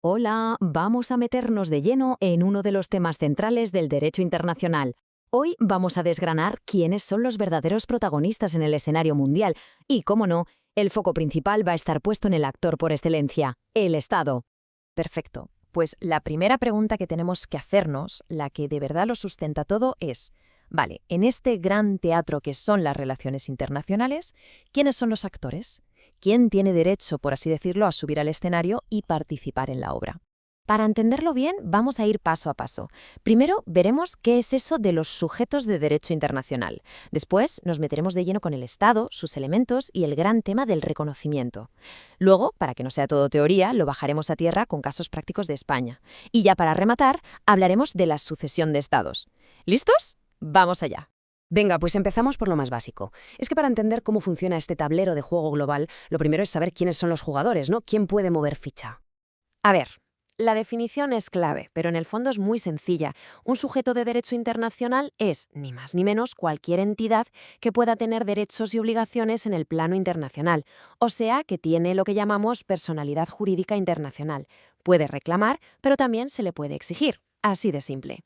Hola, vamos a meternos de lleno en uno de los temas centrales del derecho internacional. Hoy vamos a desgranar quiénes son los verdaderos protagonistas en el escenario mundial y, cómo no, el foco principal va a estar puesto en el actor por excelencia, el Estado. Perfecto. Pues la primera pregunta que tenemos que hacernos, la que de verdad lo sustenta todo, es, vale, en este gran teatro que son las relaciones internacionales, ¿quiénes son los actores? ¿Quién tiene derecho, por así decirlo, a subir al escenario y participar en la obra? Para entenderlo bien, vamos a ir paso a paso. Primero, veremos qué es eso de los sujetos de derecho internacional. Después, nos meteremos de lleno con el Estado, sus elementos y el gran tema del reconocimiento. Luego, para que no sea todo teoría, lo bajaremos a tierra con casos prácticos de España. Y ya para rematar, hablaremos de la sucesión de Estados. ¿Listos? ¡Vamos allá! Venga, pues empezamos por lo más básico. Es que para entender cómo funciona este tablero de juego global, lo primero es saber quiénes son los jugadores, ¿no? ¿Quién puede mover ficha? A ver, la definición es clave, pero en el fondo es muy sencilla. Un sujeto de derecho internacional es, ni más ni menos, cualquier entidad que pueda tener derechos y obligaciones en el plano internacional, o sea, que tiene lo que llamamos personalidad jurídica internacional. Puede reclamar, pero también se le puede exigir. Así de simple.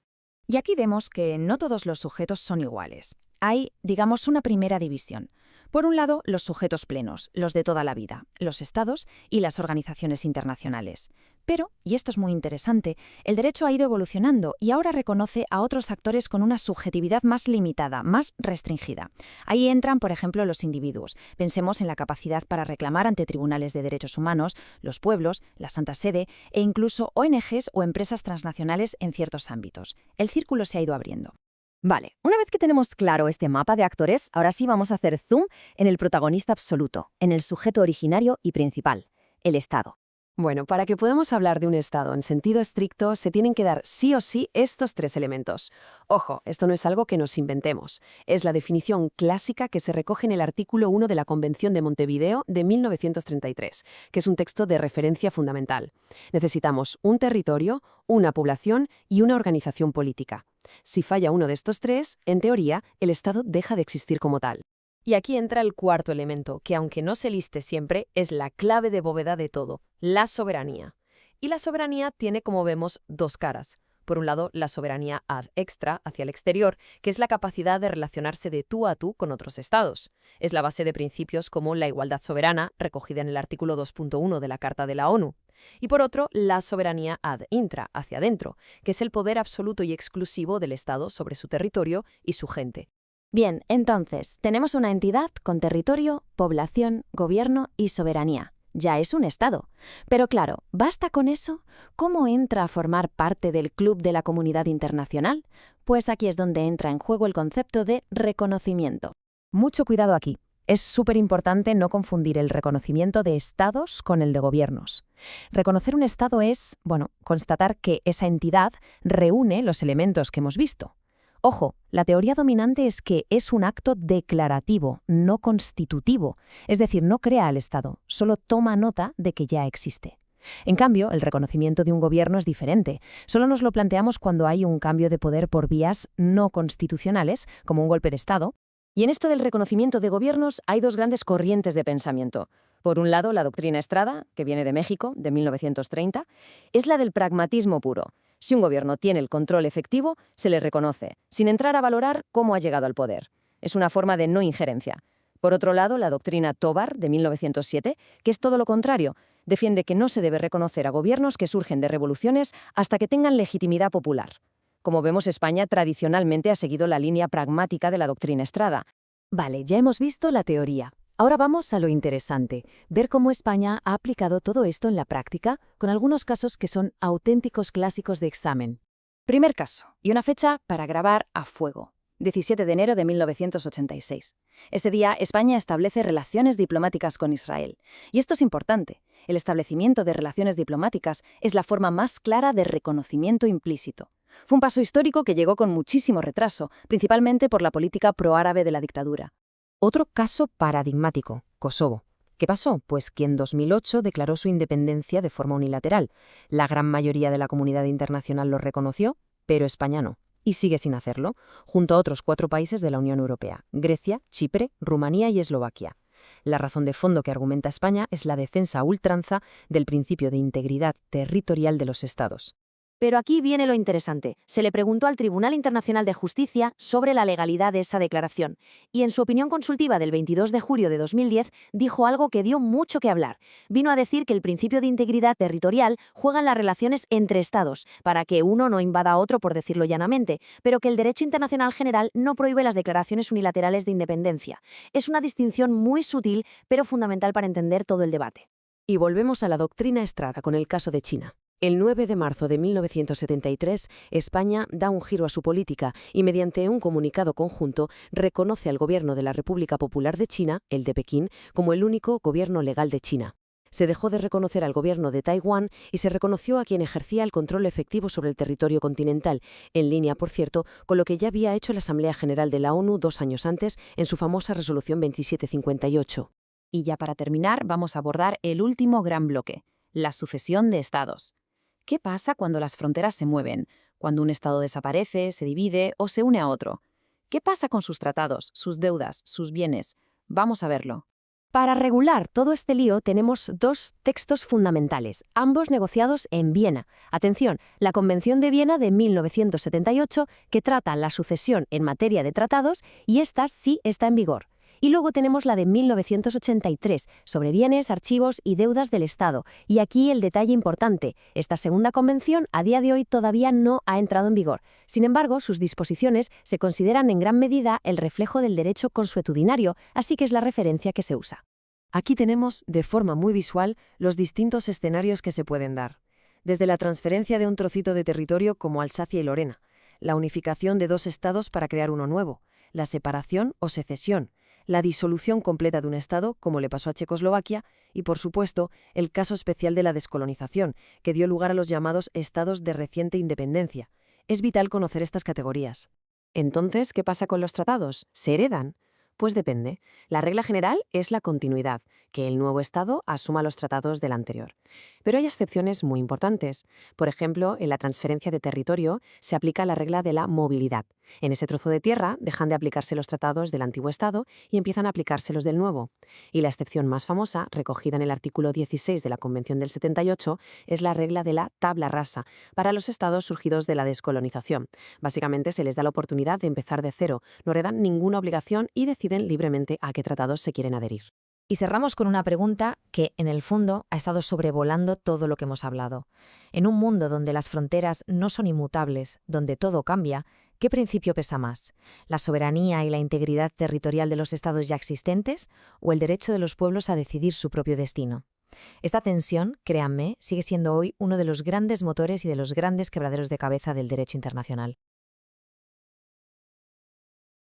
Y aquí vemos que no todos los sujetos son iguales. Hay, digamos, una primera división. Por un lado, los sujetos plenos, los de toda la vida, los estados y las organizaciones internacionales. Pero, y esto es muy interesante, el derecho ha ido evolucionando y ahora reconoce a otros actores con una subjetividad más limitada, más restringida. Ahí entran, por ejemplo, los individuos. Pensemos en la capacidad para reclamar ante tribunales de derechos humanos, los pueblos, la Santa Sede e incluso ONGs o empresas transnacionales en ciertos ámbitos. El círculo se ha ido abriendo. Vale, una vez que tenemos claro este mapa de actores, ahora sí vamos a hacer zoom en el protagonista absoluto, en el sujeto originario y principal, el Estado. Bueno, para que podamos hablar de un Estado en sentido estricto, se tienen que dar sí o sí estos tres elementos. Ojo, esto no es algo que nos inventemos. Es la definición clásica que se recoge en el artículo 1 de la Convención de Montevideo de 1933, que es un texto de referencia fundamental. Necesitamos un territorio, una población y una organización política. Si falla uno de estos tres, en teoría, el Estado deja de existir como tal. Y aquí entra el cuarto elemento, que aunque no se liste siempre, es la clave de bóveda de todo, la soberanía. Y la soberanía tiene, como vemos, dos caras. Por un lado, la soberanía ad extra, hacia el exterior, que es la capacidad de relacionarse de tú a tú con otros estados. Es la base de principios como la igualdad soberana, recogida en el artículo 2.1 de la Carta de la ONU. Y por otro, la soberanía ad intra, hacia adentro, que es el poder absoluto y exclusivo del Estado sobre su territorio y su gente. Bien, entonces, tenemos una entidad con territorio, población, gobierno y soberanía. Ya es un Estado. Pero claro, ¿basta con eso? ¿Cómo entra a formar parte del club de la comunidad internacional? Pues aquí es donde entra en juego el concepto de reconocimiento. Mucho cuidado aquí. Es súper importante no confundir el reconocimiento de estados con el de gobiernos. Reconocer un estado es, constatar que esa entidad reúne los elementos que hemos visto. Ojo, la teoría dominante es que es un acto declarativo, no constitutivo, es decir, no crea al Estado, solo toma nota de que ya existe. En cambio, el reconocimiento de un gobierno es diferente. Solo nos lo planteamos cuando hay un cambio de poder por vías no constitucionales, como un golpe de Estado. Y en esto del reconocimiento de gobiernos hay dos grandes corrientes de pensamiento. Por un lado, la doctrina Estrada, que viene de México, de 1930, es la del pragmatismo puro. Si un gobierno tiene el control efectivo, se le reconoce, sin entrar a valorar cómo ha llegado al poder. Es una forma de no injerencia. Por otro lado, la doctrina Tovar, de 1907, que es todo lo contrario, defiende que no se debe reconocer a gobiernos que surgen de revoluciones hasta que tengan legitimidad popular. Como vemos, España tradicionalmente ha seguido la línea pragmática de la doctrina Estrada. Vale, ya hemos visto la teoría. Ahora vamos a lo interesante, ver cómo España ha aplicado todo esto en la práctica, con algunos casos que son auténticos clásicos de examen. Primer caso, y una fecha para grabar a fuego. 17 de enero de 1986. Ese día, España establece relaciones diplomáticas con Israel. Y esto es importante. El establecimiento de relaciones diplomáticas es la forma más clara de reconocimiento implícito. Fue un paso histórico que llegó con muchísimo retraso, principalmente por la política proárabe de la dictadura. Otro caso paradigmático, Kosovo. ¿Qué pasó? Pues que en 2008 declaró su independencia de forma unilateral. La gran mayoría de la comunidad internacional lo reconoció, pero España no. Y sigue sin hacerlo, junto a otros 4 países de la Unión Europea: Grecia, Chipre, Rumanía y Eslovaquia. La razón de fondo que argumenta España es la defensa a ultranza del principio de integridad territorial de los Estados. Pero aquí viene lo interesante. Se le preguntó al Tribunal Internacional de Justicia sobre la legalidad de esa declaración, y en su opinión consultiva del 22 de julio de 2010 dijo algo que dio mucho que hablar. Vino a decir que el principio de integridad territorial juega en las relaciones entre Estados, para que uno no invada a otro, por decirlo llanamente, pero que el derecho internacional general no prohíbe las declaraciones unilaterales de independencia. Es una distinción muy sutil, pero fundamental para entender todo el debate. Y volvemos a la doctrina Estrada con el caso de China. El 9 de marzo de 1973, España da un giro a su política y mediante un comunicado conjunto reconoce al gobierno de la República Popular de China, el de Pekín, como el único gobierno legal de China. Se dejó de reconocer al gobierno de Taiwán y se reconoció a quien ejercía el control efectivo sobre el territorio continental, en línea, por cierto, con lo que ya había hecho la Asamblea General de la ONU 2 años antes en su famosa Resolución 2758. Y ya para terminar, vamos a abordar el último gran bloque, la sucesión de estados. ¿Qué pasa cuando las fronteras se mueven? Cuando un estado desaparece, se divide o se une a otro. ¿Qué pasa con sus tratados, sus deudas, sus bienes? Vamos a verlo. Para regular todo este lío tenemos 2 textos fundamentales, ambos negociados en Viena. Atención, la Convención de Viena de 1978, que trata la sucesión en materia de tratados, y esta sí está en vigor. Y luego tenemos la de 1983, sobre bienes, archivos y deudas del Estado. Y aquí el detalle importante, esta segunda convención a día de hoy todavía no ha entrado en vigor. Sin embargo, sus disposiciones se consideran en gran medida el reflejo del derecho consuetudinario, así que es la referencia que se usa. Aquí tenemos, de forma muy visual, los distintos escenarios que se pueden dar. Desde la transferencia de un trocito de territorio como Alsacia y Lorena, la unificación de 2 estados para crear uno nuevo, la separación o secesión, la disolución completa de un Estado, como le pasó a Checoslovaquia, y, por supuesto, el caso especial de la descolonización, que dio lugar a los llamados Estados de reciente independencia. Es vital conocer estas categorías. Entonces, ¿qué pasa con los tratados? ¿Se heredan? Pues depende. La regla general es la continuidad, que el nuevo Estado asuma los tratados del anterior. Pero hay excepciones muy importantes. Por ejemplo, en la transferencia de territorio se aplica la regla de la movilidad. En ese trozo de tierra dejan de aplicarse los tratados del antiguo Estado y empiezan a aplicarse los del nuevo. Y la excepción más famosa, recogida en el artículo 16 de la Convención del 78, es la regla de la tabla rasa para los estados surgidos de la descolonización. Básicamente se les da la oportunidad de empezar de cero, no heredan ninguna obligación y deciden libremente a qué tratados se quieren adherir. Y cerramos con una pregunta que, en el fondo, ha estado sobrevolando todo lo que hemos hablado. En un mundo donde las fronteras no son inmutables, donde todo cambia, ¿qué principio pesa más? ¿La soberanía y la integridad territorial de los estados ya existentes o el derecho de los pueblos a decidir su propio destino? Esta tensión, créanme, sigue siendo hoy uno de los grandes motores y de los grandes quebraderos de cabeza del derecho internacional.